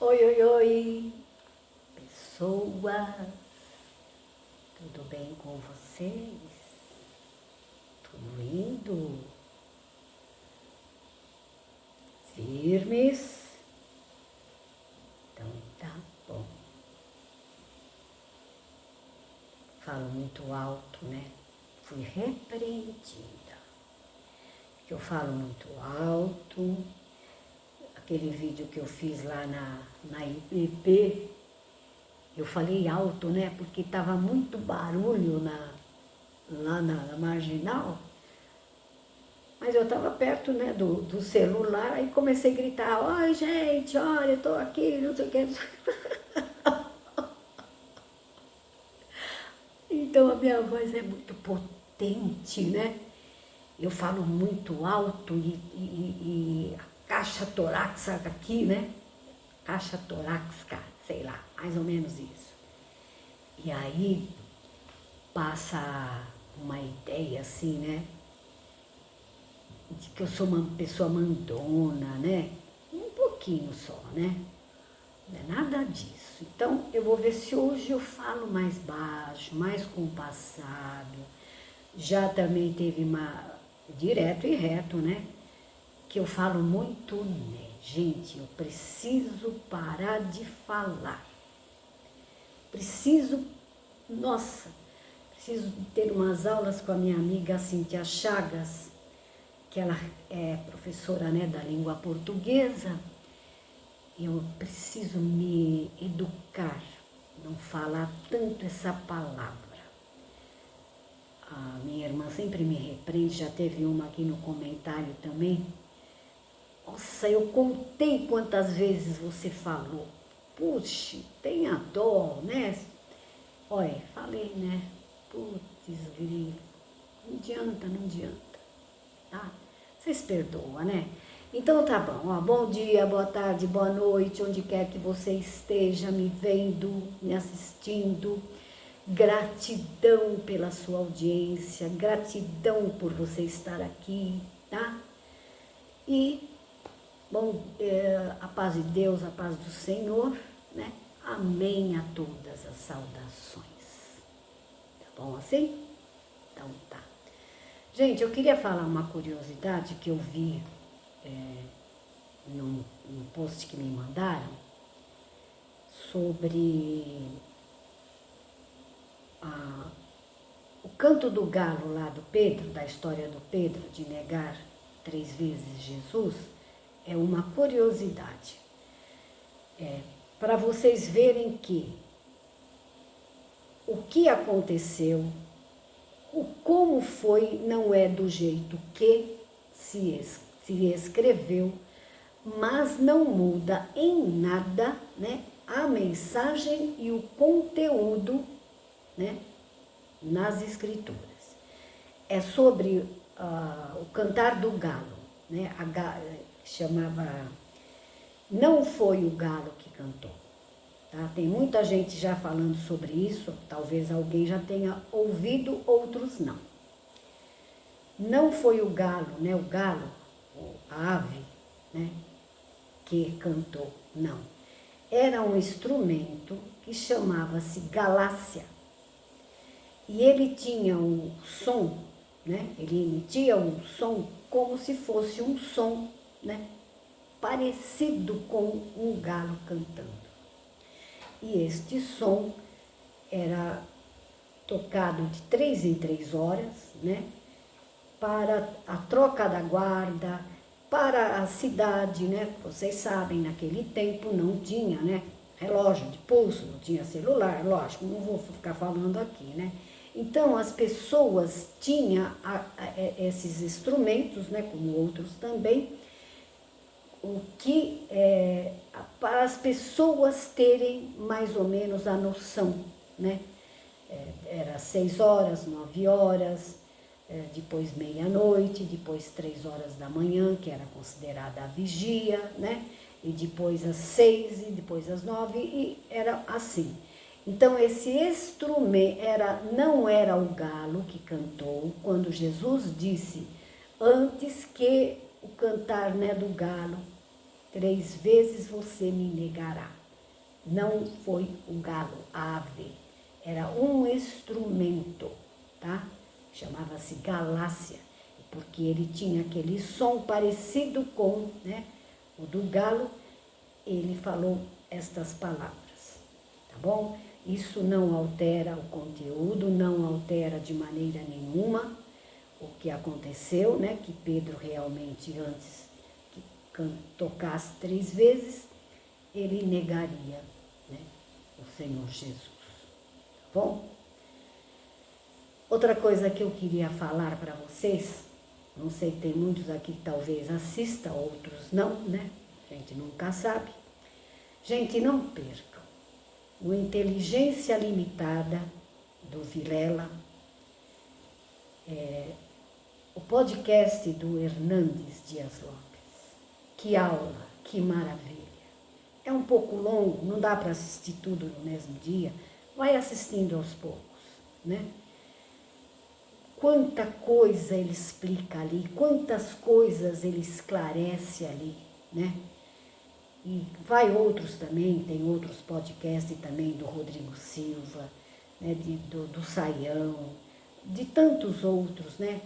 Oi, oi, oi, pessoas, tudo bem com vocês? Tudo indo? Firmes? Então tá bom. Falo muito alto, né? Fui repreendida. Porque eu falo muito alto. Aquele vídeo que eu fiz lá na IPP, eu falei alto, né? Porque tava muito barulho lá na marginal. Mas eu estava perto, né, do celular, aí comecei a gritar: oi, gente, olha, eu tô aqui, não sei o que. Então a minha voz é muito potente, né? Eu falo muito alto e a caixa torácica aqui, né? Caixa torácica, sei lá, mais ou menos isso. E aí passa uma ideia assim, né? De que eu sou uma pessoa mandona, né? Um pouquinho só, né? Não é nada disso. Então, eu vou ver se hoje eu falo mais baixo, mais compassado. Já também teve direto e reto, né? Que eu falo muito, né? Gente, eu preciso parar de falar. Nossa, preciso ter umas aulas com a minha amiga Cíntia Chagas, que ela é professora, né, da língua portuguesa. Eu preciso me educar, não falar tanto essa palavra. A minha irmã sempre me repreende, já teve uma aqui no comentário também. Nossa, eu contei quantas vezes você falou. Puxa, tenha dó, né? Olha, falei, né? Putz, grilo. Não adianta, não adianta. Tá? Vocês perdoam, né? Então tá bom, ó, bom dia, boa tarde, boa noite, onde quer que você esteja me vendo, me assistindo. Gratidão pela sua audiência, gratidão por você estar aqui, tá? E, bom, a paz de Deus, a paz do Senhor, né? Amém a todas as saudações. Tá bom assim? Então tá. Gente, eu queria falar uma curiosidade que eu vi num post que me mandaram sobre o canto do galo lá do Pedro, da história do Pedro de negar 3 vezes Jesus. É uma curiosidade. Para vocês verem que o que aconteceu, o como foi, não é do jeito que se escreveu, mas não muda em nada, né, a mensagem e o conteúdo, né, nas escrituras. É sobre o cantar do galo, né, chamava Não Foi o Galo que Cantou. Tá? Tem muita gente já falando sobre isso, talvez alguém já tenha ouvido, outros não. Não foi o galo, né, o galo, a ave, né, que cantou, não. Era um instrumento que chamava-se galácia. E ele tinha um som, né? Ele emitia um som como se fosse um som, né? Parecido com um galo cantando. E este som era tocado de 3 em 3 horas, né? Para a troca da guarda, para a cidade, né? Vocês sabem, naquele tempo não tinha, né, relógio de pulso, não tinha celular, lógico, não vou ficar falando aqui, né? Então, as pessoas tinham esses instrumentos, né, como outros também, o que para as pessoas terem mais ou menos a noção, né? Era 6 horas, 9 horas, depois meia-noite, depois 3 horas da manhã, que era considerada a vigia, né? E depois às 6, e depois às 9, e era assim. Então, esse instrumento não era o galo que cantou, quando Jesus disse, antes que o cantar, né, do galo, 3 vezes você me negará. Não foi o galo, a ave. Era um instrumento, tá? Chamava-se galácia, porque ele tinha aquele som parecido com, né, o do galo. Ele falou estas palavras, tá bom? Isso não altera o conteúdo, não altera de maneira nenhuma o que aconteceu, né? Que Pedro realmente, antes que tocasse 3 vezes, ele negaria, né, o Senhor Jesus, tá bom? Outra coisa que eu queria falar para vocês, não sei, tem muitos aqui que talvez assistam, outros não, né? A gente nunca sabe. Gente, não percam o Inteligência Limitada do Vilela, o podcast do Hernandes Dias Lopes. Que aula, que maravilha. É um pouco longo, não dá para assistir tudo no mesmo dia, vai assistindo aos poucos, né? Quanta coisa ele explica ali, quantas coisas ele esclarece ali, né? E vai outros também, tem outros podcasts também do Rodrigo Silva, né? do Saião, de tantos outros, né?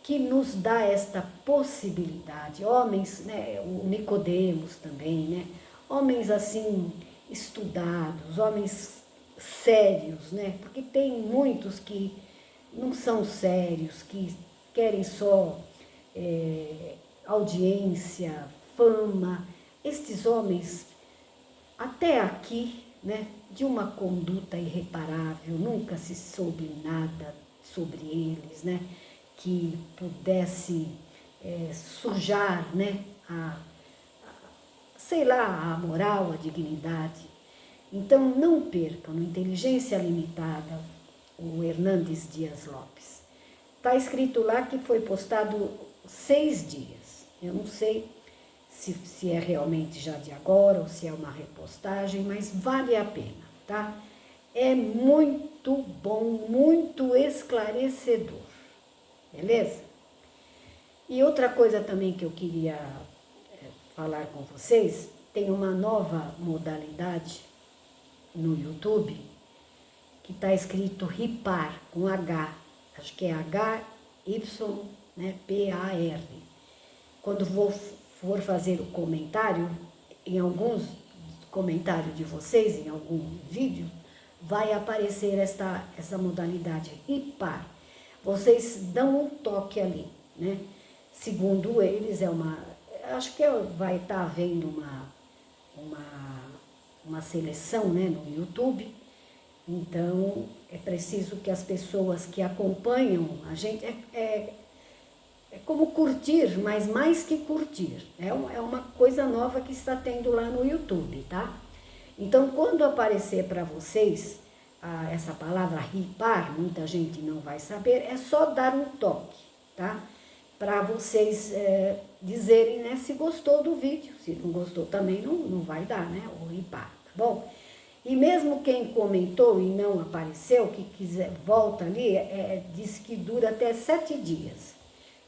Que nos dá esta possibilidade. Homens, né? O Nicodemos também, né? Homens assim, estudados, homens sérios, né? Porque tem muitos que não são sérios, que querem só audiência, fama. Estes homens, até aqui, né, de uma conduta irreparável, nunca se soube nada sobre eles, né, que pudesse sujar, né, sei lá, a moral, a dignidade. Então, não percam, no Inteligência Limitada, o Hernandes Dias Lopes. Está escrito lá que foi postado 6 dias. Eu não sei se é realmente já de agora ou se é uma repostagem, mas vale a pena, tá? É muito bom, muito esclarecedor, beleza? E outra coisa também que eu queria falar com vocês, tem uma nova modalidade no YouTube, que está escrito Ripar, com H, acho que é H-Y, né, P-A-R. Quando for fazer o comentário, em alguns comentários de vocês, em algum vídeo, vai aparecer essa modalidade, Ripar. Vocês dão um toque ali, né? Segundo eles, acho que vai estar havendo uma seleção, né, no YouTube. Então, é preciso que as pessoas que acompanham a gente, é como curtir, mas mais que curtir. É uma coisa nova que está tendo lá no YouTube, tá? Então, quando aparecer para vocês essa palavra ripar, muita gente não vai saber, é só dar um toque, tá? Para vocês dizerem, né, se gostou do vídeo. Se não gostou também não vai dar, né, o ripar, tá bom? E mesmo quem comentou e não apareceu, que quiser, volta ali, diz que dura até 7 dias.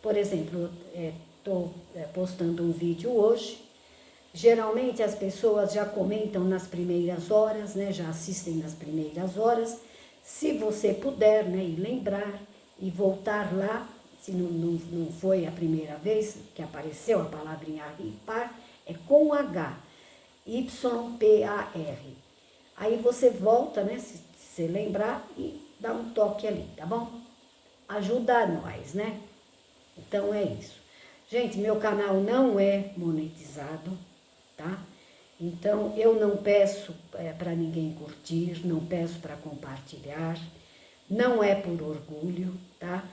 Por exemplo, estou postando um vídeo hoje. Geralmente as pessoas já comentam nas primeiras horas, né, já assistem nas primeiras horas. Se você puder, né, e lembrar e voltar lá, se não foi a primeira vez que apareceu a palavrinha ripar, é com H, Y-P-A-R. Aí você volta, né, se você lembrar, e dá um toque ali, tá bom? Ajuda nós, né? Então é isso. Gente, meu canal não é monetizado, tá? Então eu não peço para ninguém curtir, não peço para compartilhar, não é por orgulho, tá?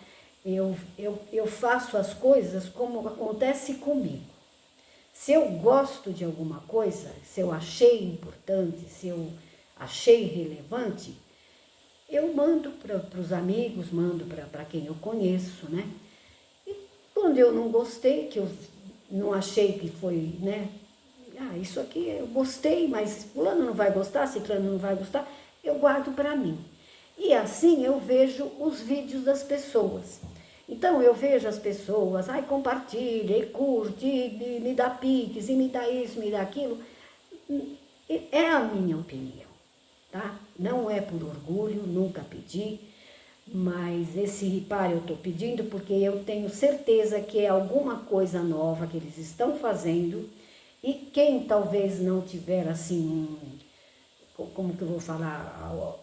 Eu faço as coisas como acontece comigo. Se eu gosto de alguma coisa, se eu achei importante, se eu achei relevante, eu mando para os amigos, mando para quem eu conheço, né? E quando eu não gostei, que eu não achei que foi, né? Isso aqui eu gostei, mas fulano não vai gostar, ciclano não vai gostar, eu guardo para mim. E assim eu vejo os vídeos das pessoas. Então eu vejo as pessoas, ai, compartilha, e curte, e me dá piques, e me dá isso, me dá aquilo. É a minha opinião, tá? Não é por orgulho, nunca pedi, mas esse ripar eu estou pedindo porque eu tenho certeza que é alguma coisa nova que eles estão fazendo e quem talvez não tiver assim, como que eu vou falar,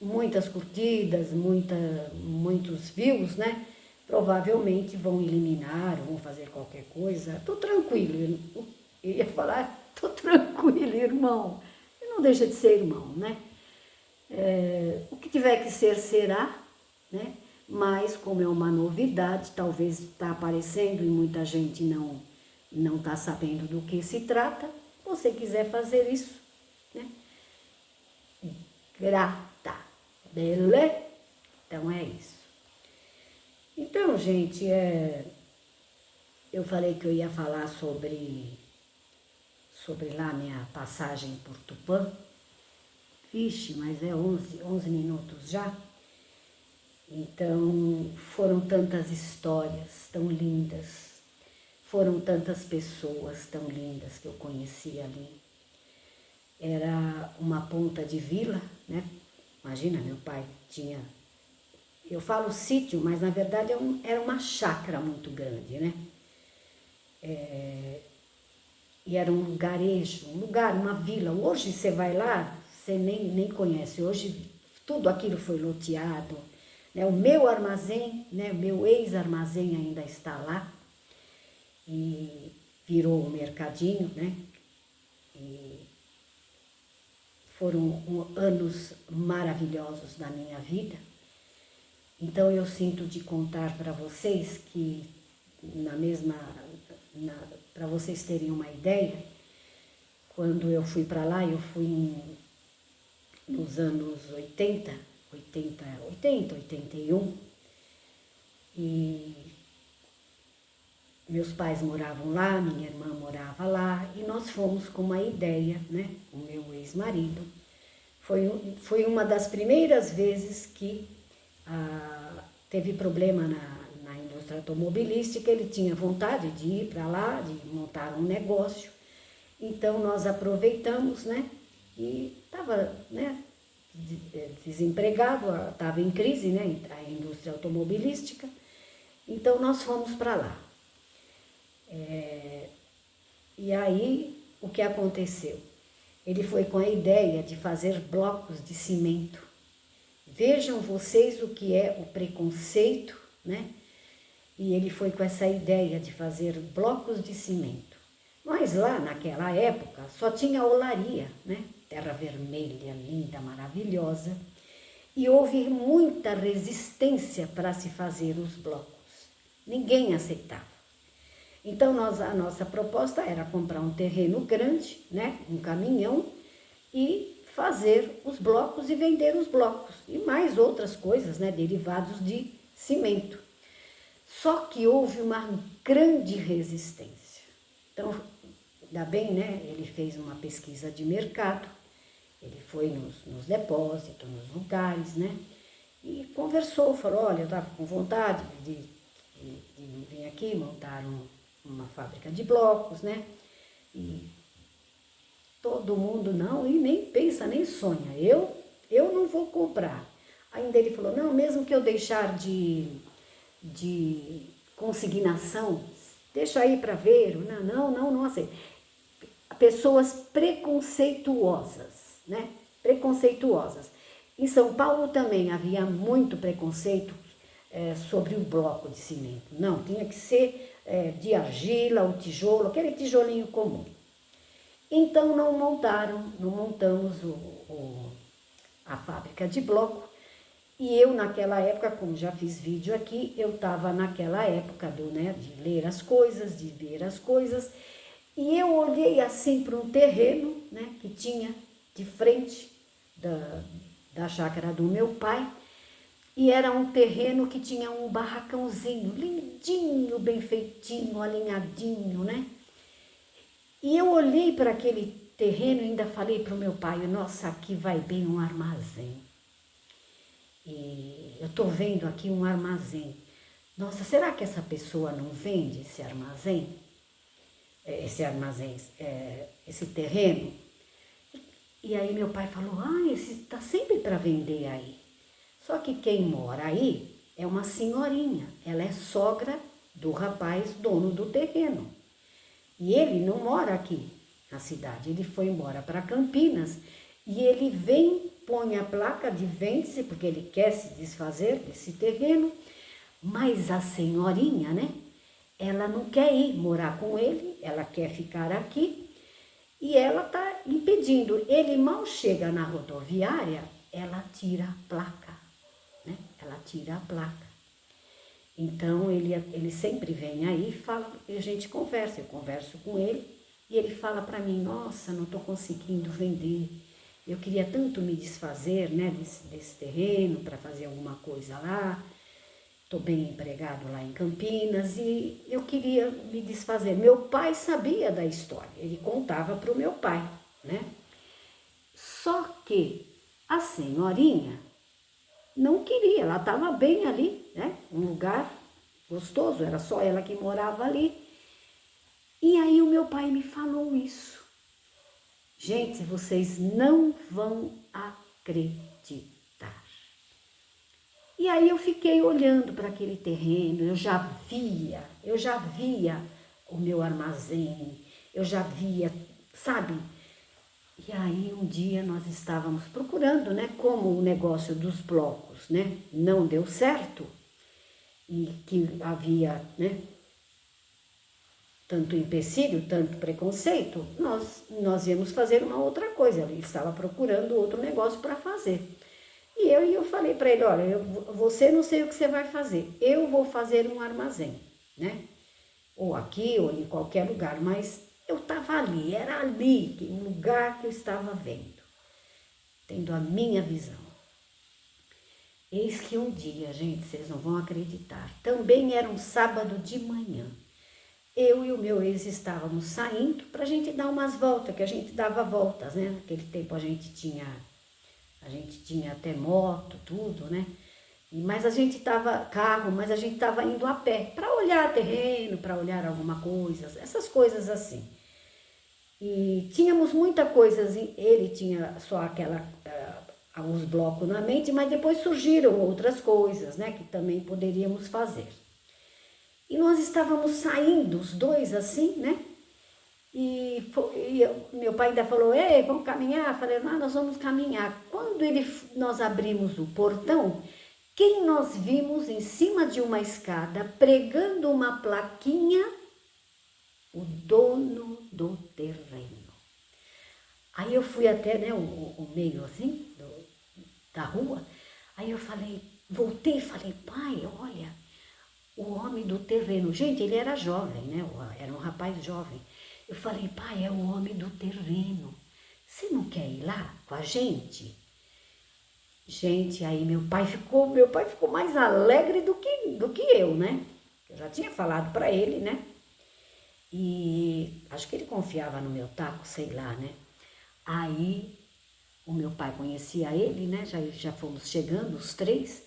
muitas curtidas, muitos views, né? Provavelmente vão eliminar, vão fazer qualquer coisa. Tô tranquilo, eu ia falar, tô tranquilo, irmão. E não deixa de ser irmão, né? O que tiver que ser, será, né? Mas como é uma novidade, talvez está aparecendo e muita gente não está sabendo do que se trata, se você quiser fazer isso, né? Grata, beleza? Então é isso. Então, gente, eu falei que eu ia falar sobre lá minha passagem por Tupã. Vixe, mas é 11 minutos já. Então, foram tantas histórias tão lindas, foram tantas pessoas tão lindas que eu conheci ali. Era uma ponta de vila, né? Imagina, meu pai tinha... Eu falo sítio, mas na verdade era uma chácara muito grande, né? E era um lugarejo, um lugar, uma vila. Hoje você vai lá, você nem conhece. Hoje tudo aquilo foi loteado, né? O meu armazém, né? O meu ex-armazém ainda está lá. E virou um mercadinho, né? E foram anos maravilhosos da minha vida. Então eu sinto de contar para vocês que para vocês terem uma ideia, quando eu fui para lá, eu fui nos anos 81, e meus pais moravam lá, minha irmã morava lá, e nós fomos com uma ideia, né? O meu ex-marido. Foi uma das primeiras vezes que teve problema na indústria automobilística, ele tinha vontade de ir para lá, de montar um negócio. Então nós aproveitamos, né? E estava, né, desempregado, estava em crise, né? A indústria automobilística. Então nós fomos para lá. E aí o que aconteceu? Ele foi com a ideia de fazer blocos de cimento. Vejam vocês o que é o preconceito, né? E ele foi com essa ideia de fazer blocos de cimento. Mas lá naquela época só tinha olaria, né? Terra vermelha, linda, maravilhosa. E houve muita resistência para se fazer os blocos. Ninguém aceitava. Então a nossa proposta era comprar um terreno grande, né? Um caminhão, e fazer os blocos e vender os blocos. E mais outras coisas, né? Derivados de cimento. Só que houve uma grande resistência. Então, ainda bem, né? Ele fez uma pesquisa de mercado, ele foi nos depósitos, nos lugares, né? E conversou, falou, olha, eu estava com vontade de vir aqui montar uma fábrica de blocos, né? E todo mundo não, e nem pensa, nem sonha. Eu não vou comprar. Ainda ele falou, não, mesmo que eu deixar de consignação, deixa aí para ver. Não aceito. Pessoas preconceituosas, né? Preconceituosas. Em São Paulo também havia muito preconceito sobre o bloco de cimento. Não, tinha que ser de argila, o tijolo, aquele tijolinho comum. Então não montamos a fábrica de bloco. E eu naquela época, como já fiz vídeo aqui, eu estava naquela época de ler as coisas, de ver as coisas. E eu olhei assim para um terreno, né, que tinha de frente da chácara do meu pai. E era um terreno que tinha um barracãozinho, lindinho, bem feitinho, alinhadinho, né? E eu olhei para aquele terreno e ainda falei para o meu pai, nossa, aqui vai bem um armazém. e eu estou vendo aqui um armazém. Nossa, será que essa pessoa não vende esse armazém? Esse terreno? E aí meu pai falou, esse está sempre para vender aí. Só que quem mora aí é uma senhorinha, ela é sogra do rapaz dono do terreno. E ele não mora aqui na cidade, ele foi embora para Campinas e ele vem, põe a placa de vende-se, porque ele quer se desfazer desse terreno, mas a senhorinha, né, ela não quer ir morar com ele, ela quer ficar aqui e ela está impedindo. Ele mal chega na rodoviária, ela tira a placa, né? Ela tira a placa. Então, ele sempre vem aí e fala, e a gente conversa, eu converso com ele, e ele fala para mim, nossa, não estou conseguindo vender, eu queria tanto me desfazer, né, desse terreno para fazer alguma coisa lá, estou bem empregado lá em Campinas e eu queria me desfazer. Meu pai sabia da história, ele contava para o meu pai, né? Só que a senhorinha não queria, ela estava bem ali, né? Um lugar gostoso, era só ela que morava ali. E aí o meu pai me falou isso. Gente, vocês não vão acreditar. E aí eu fiquei olhando para aquele terreno, eu já via o meu armazém, eu já via, sabe? E aí um dia nós estávamos procurando, né, como o negócio dos blocos, né, não deu certo e que havia, né, tanto empecilho, tanto preconceito, nós íamos fazer uma outra coisa. Ele estava procurando outro negócio para fazer. E eu falei para ele, olha, você não sei o que você vai fazer, eu vou fazer um armazém, né? Ou aqui, ou em qualquer lugar, mas eu estava ali, era ali, um lugar que eu estava vendo, tendo a minha visão. Eis que um dia, gente, vocês não vão acreditar, também era um sábado de manhã, eu e o meu ex estávamos saindo para a gente dar umas voltas, que a gente dava voltas, né? Naquele tempo a gente tinha até moto, tudo, né? Mas a gente estava carro, mas a gente estava indo a pé para olhar terreno, para olhar alguma coisa, essas coisas assim. E tínhamos muita coisa, ele tinha só os blocos na mente, mas depois surgiram outras coisas, né, que também poderíamos fazer. E nós estávamos saindo, os dois assim, né? Meu pai ainda falou, ei, vamos caminhar? Eu falei, nós vamos caminhar. Quando nós abrimos o portão, quem nós vimos em cima de uma escada, pregando uma plaquinha? O dono do terreno. Aí eu fui até, né, o meio assim, da rua, aí eu falei, voltei e falei, pai, olha, o homem do terreno. Gente, ele era jovem, né, era um rapaz jovem. Eu falei, pai, é o homem do terreno. Você não quer ir lá com a gente? Gente, aí meu pai ficou mais alegre do que eu, né? Eu já tinha falado para ele, né? E acho que ele confiava no meu taco, sei lá, né? Aí o meu pai conhecia ele, né? Já fomos chegando, os três.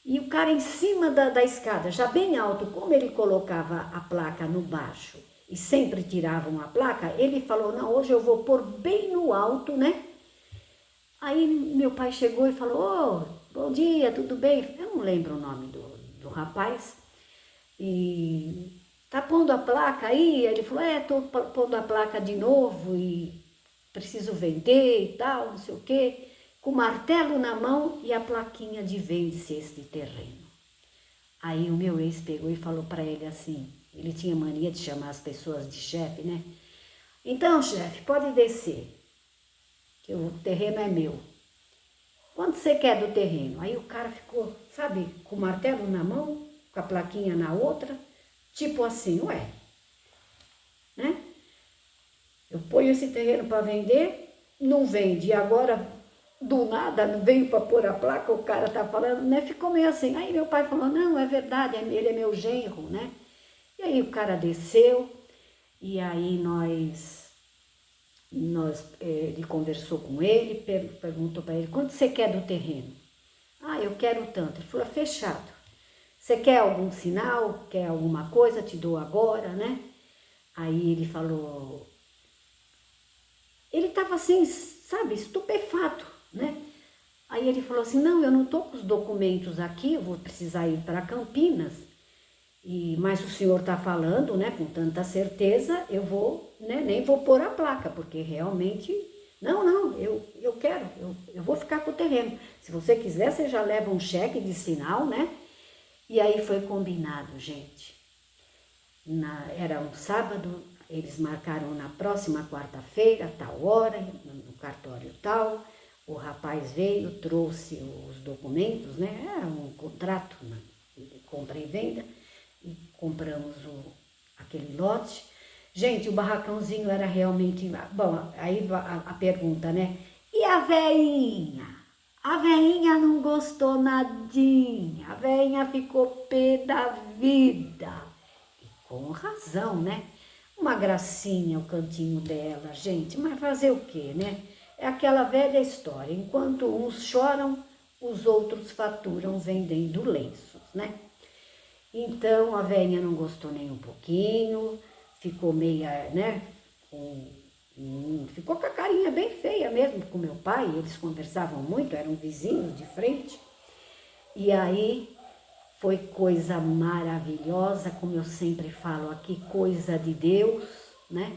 E o cara em cima da escada, já bem alto, como ele colocava a placa no baixo e sempre tiravam a placa, ele falou, não, hoje eu vou pôr bem no alto, né? Aí meu pai chegou e falou, bom dia, tudo bem? Eu não lembro o nome do rapaz. E tá pondo a placa aí? Ele falou, tô pondo a placa de novo e preciso vender e tal, não sei o quê. Com o martelo na mão e a plaquinha de vende-se este terreno. Aí o meu ex pegou e falou para ele assim, ele tinha mania de chamar as pessoas de chefe, né? Então, chefe, pode descer, que o terreno é meu. Quanto você quer do terreno? Aí o cara ficou, sabe, com o martelo na mão, com a plaquinha na outra, tipo assim, ué, né? Eu ponho esse terreno para vender, não vende, e agora, do nada, veio para pôr a placa, o cara tá falando, né? Ficou meio assim. Aí meu pai falou, não, é verdade, ele é meu genro, né? E aí o cara desceu, e aí ele conversou com ele, perguntou para ele, quanto você quer do terreno? Ah, eu quero tanto. Ele falou, fechado. Você quer algum sinal? Quer alguma coisa? Te dou agora, né? Aí ele falou... Ele estava assim, sabe, estupefato, né? Aí ele falou assim, não, eu não estou com os documentos aqui, eu vou precisar ir para Campinas. Mas o senhor está falando, né, com tanta certeza, eu vou, né, nem vou pôr a placa, porque realmente, não, eu quero, eu vou ficar com o terreno. Se você quiser, você já leva um cheque de sinal, né? E aí foi combinado, gente. Era um sábado, eles marcaram na próxima quarta-feira, tal hora, no cartório tal. O rapaz veio, trouxe os documentos, né? Era um contrato, né, de compra e venda. E compramos aquele lote. Gente, o barracãozinho era realmente... Bom, aí a pergunta, né? E a veinha? A veinha não gostou nadinha. A veinha ficou pé da vida. E com razão, né? Uma gracinha o cantinho dela, gente. Mas fazer o quê, né? É aquela velha história. Enquanto uns choram, os outros faturam vendendo lenços, né? Então a velhinha não gostou nem um pouquinho, ficou meia, né, ficou com a carinha bem feia mesmo com meu pai, eles conversavam muito, eram vizinhos de frente. E aí foi coisa maravilhosa, como eu sempre falo aqui, coisa de Deus, né?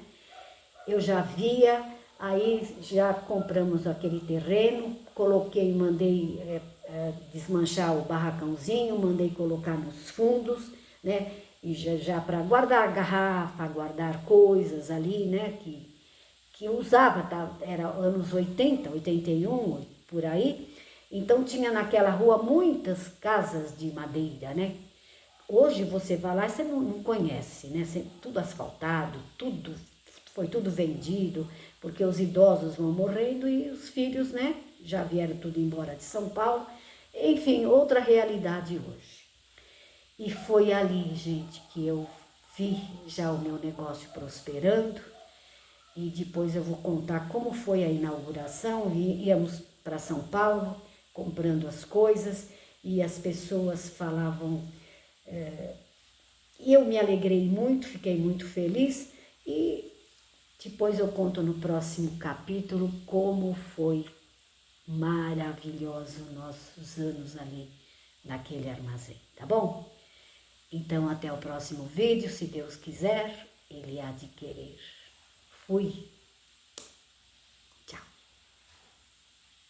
Eu já via, aí já compramos aquele terreno, coloquei, mandei desmanchar o barracãozinho, mandei colocar nos fundos, né? E já para guardar garrafa, guardar coisas ali, né? Que usava, tá? Era anos 80, 81, por aí. Então tinha naquela rua muitas casas de madeira, né? Hoje você vai lá e você não conhece, né? Tudo asfaltado, foi tudo vendido, porque os idosos vão morrendo e os filhos, né? Já vieram tudo embora de São Paulo. Enfim, outra realidade hoje. E foi ali, gente, que eu vi já o meu negócio prosperando. E depois eu vou contar como foi a inauguração. Íamos para São Paulo, comprando as coisas, e as pessoas falavam... E eu me alegrei muito, fiquei muito feliz. E depois eu conto no próximo capítulo como foi maravilhoso nossos anos ali naquele armazém, tá bom? Então até o próximo vídeo, se Deus quiser, Ele há de querer. Fui!